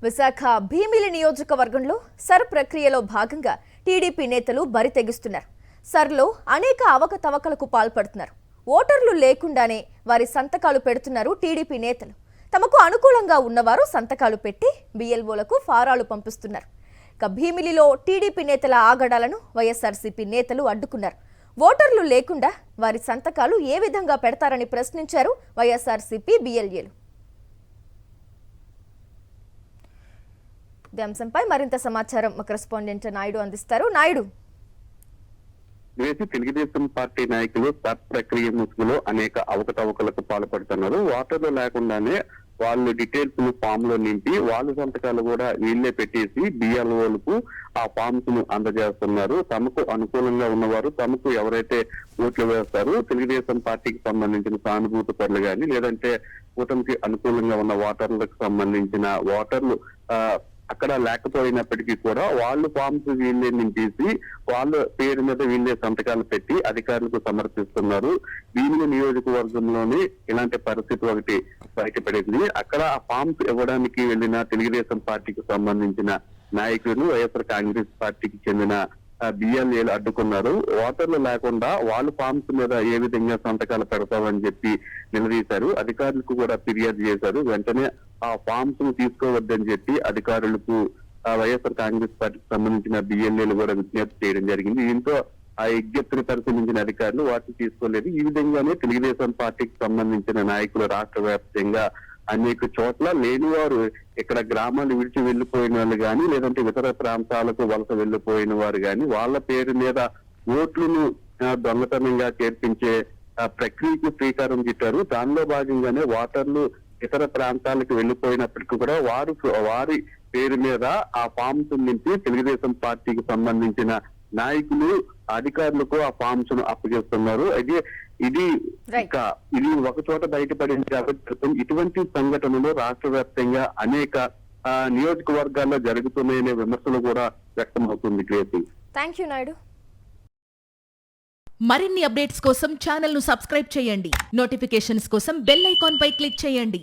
విశాఖ భీమిలి నియోజకవర్గంలో సర్ ప్రక్రియలో భాగంగా టీడీపీ నేతలు బరితెగిస్తున్నారు. సర్లో అనేక అవకతవకలకు పాల్పడుతున్నారు. ఓటర్లు లేకుండానే వారి సంతకాలు పెడుతున్నారు టీడీపీ నేతలు. తమకు అనుకూలంగా ఉన్నవారు సంతకాలు పెట్టి బిఎల్ఓలకు ఫారాలు పంపిస్తున్నారు. ఇక భీమిలిలో టీడీపీ నేతల ఆగడాలను వైఎస్ఆర్సీపీ నేతలు అడ్డుకున్నారు. ఓటర్లు లేకుండా వారి సంతకాలు ఏ విధంగా పెడతారని ప్రశ్నించారు వైఎస్ఆర్సీపీ బిఎల్ఏలు. ఈ అంశంపై మరింత సమాచారం మా కరెస్పాండెంట్ నాయుడు అందిస్తారు. నాయుడు, తెలుగుదేశం పార్టీ నాయకులు సర్ ప్రక్రియ ముసుగులో అనేక అవకతవకలకు పాల్పడుతున్నారు. ఓటర్లు లేకుండానే వాళ్ళు డీటెయిల్స్ ను ఫామ్ లో నింపి వాళ్ళ సంతకాలు కూడా వీళ్ళే పెట్టేసి బిఎల్ఓలకు ఆ ఫామ్స్ ను అందజేస్తున్నారు. తమకు అనుకూలంగా ఉన్నవారు తమకు ఎవరైతే ఓట్లు వేస్తారో తెలుగుదేశం పార్టీకి సంబంధించిన సానుభూతి పరులు కానీ లేదంటే కూటమికి అనుకూలంగా ఉన్న ఓటర్లకు సంబంధించిన ఓటర్లు అక్కడ లేకపోయినప్పటికీ కూడా వాళ్ళు ఫామ్స్ వీళ్ళే నింపేసి వాళ్ళ పేరు మీద వీళ్ళే సంతకాలు పెట్టి అధికారులకు సమర్పిస్తున్నారు. భీమిలి నియోజకవర్గంలోనే ఇలాంటి పరిస్థితి ఒకటి బయటపడింది. అక్కడ ఆ ఫామ్స్ ఇవ్వడానికి వెళ్లిన తెలుగుదేశం పార్టీకి సంబంధించిన నాయకులను వైఎస్ఆర్ కాంగ్రెస్ పార్టీకి చెందిన బిఎల్ఏలు అడ్డుకున్నారు. ఓటర్లు లేకుండా వాళ్ళు ఫామ్స్ మీద ఏ విధంగా సంతకాలు పెడతామని చెప్పి నిలదీశారు. అధికారులకు కూడా ఫిర్యాదు చేశారు. వెంటనే ఆ ఫామ్స్ ను తీసుకోవద్దని చెప్పి అధికారులకు వైఎస్ఆర్ కాంగ్రెస్ పార్టీకి సంబంధించిన బిఎల్ఏలు కూడా విజ్ఞప్తి చేయడం జరిగింది. దీంతో ఆ విజ్ఞప్తిని పరిశీలించిన అధికారులు వాటిని తీసుకోలేదు. ఈ విధంగానే తెలుగుదేశం పార్టీకి సంబంధించిన నాయకులు రాష్ట్ర వ్యాప్తంగా అనేక చోట్ల లేనివారు ఇక్కడ గ్రామాలు విడిచి వెళ్లిపోయిన వాళ్ళు కానీ లేదంటే ఇతర ప్రాంతాలకు వలస వెళ్లిపోయిన వారు కానీ వాళ్ళ పేరు మీద ఓట్లను దొంగతనంగా చేర్పించే ప్రక్రియకు శ్రీకారం చుట్టారు. దానిలో భాగంగానే ఓటర్లు ఇతర ప్రాంతాలకు వెళ్లిపోయినప్పటికీ కూడా వారి పేరు మీద ఆ ఫామ్స్ నింపి తెలుగుదేశం పార్టీకి సంబంధించిన నాయకులు అధికారులకు ఆ ఫామ్స్ ను అప్పగిస్తున్నారు. అయితే ఇది ఒక చోట బయటపడింది కాబట్టి ఇటువంటి సంఘటనలు రాష్ట్ర వ్యాప్తంగా అనేక నియోజకవర్గాల్లో జరుగుతున్నాయనే విమర్శలు కూడా వ్యక్తమవుతుంది. క్రేసి థ్యాంక్ యూ నాయుడు. మరిన్ని అప్డేట్స్ కోసం ఛానల్ ను సబ్స్క్రైబ్ చేయండి. నోటిఫికేషన్స్ కోసం బెల్ ఐకాన్ పై క్లిక్ చేయండి.